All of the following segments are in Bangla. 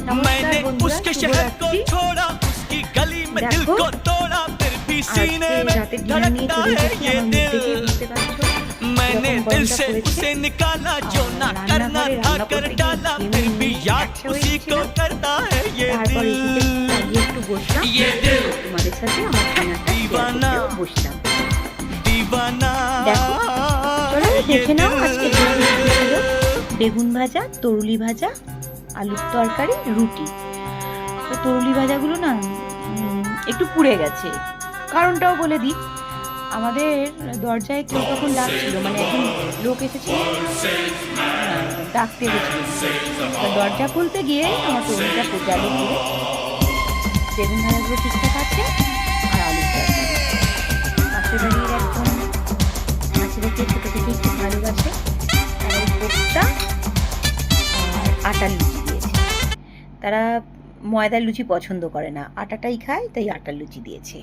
मैंने उसके शहर को छोड़ा, उसकी गली में दिल को तोड़ा, फिर भी सीने में धड़कता है ये दिल। मैंने दिल से उसे निकाला, जो ना करना था कर डाला, फिर भी याद उसी को करता है ये दिल। ये दिल दीवाना दीवाना। দেখে নাও আজকে বেগুন ভাজা, তরুলি ভাজা, আলুর তরকারি, রুটি। তো তরুলি ভাজাগুলো না একটু পুড়ে গেছে। কারণটাও বলে দিই, আমাদের দরজায় কেউ তখন ডাকছিল, মানে এখন লোক এসেছিল ডাকতে গেছিল। দরজা খুলতে গিয়ে আমার তরুলিটা গেল পুড়ে। বেগুন ভাজাগুলো ঠিকঠাক আছে, আর আলুর তরকারি। পাশের বাড়ির একদম মাছেরাকে ছোটো থেকে একটু ভালোবাসে, তারা কোপ্তা আর আটার লুচি দিয়েছে। তারা ময়দার লুচি পছন্দ করে না, আটাটাই খায়, তাই আটার লুচি দিয়েছে।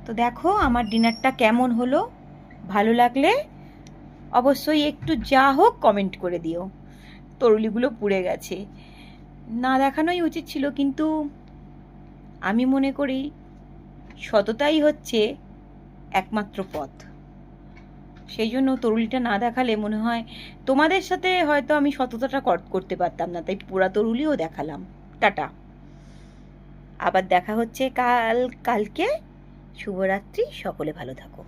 তো দেখো আমার ডিনারটা কেমন হলো, ভালো লাগলে অবশ্যই একটু যা হোক কমেন্ট করে দিও। তরুলিগুলো পুড়ে গেছে, না দেখানোই উচিত ছিল, কিন্তু আমি মনে করি সততাই হচ্ছে একমাত্র পথ। সেই জন্য তরুলিটা না দেখালে মনে হয় তোমাদের সাথে হয়তো আমি সততাটা করতে পারতাম না, তাই পোড়া তরুলিও দেখালাম। টাটা, আবার দেখা হচ্ছে কালকে। শুভরাত্রি, সকলে ভালো থাকো।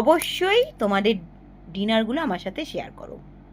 অবশ্যই তোমাদের ডিনারগুলো আমার সাথে শেয়ার করো।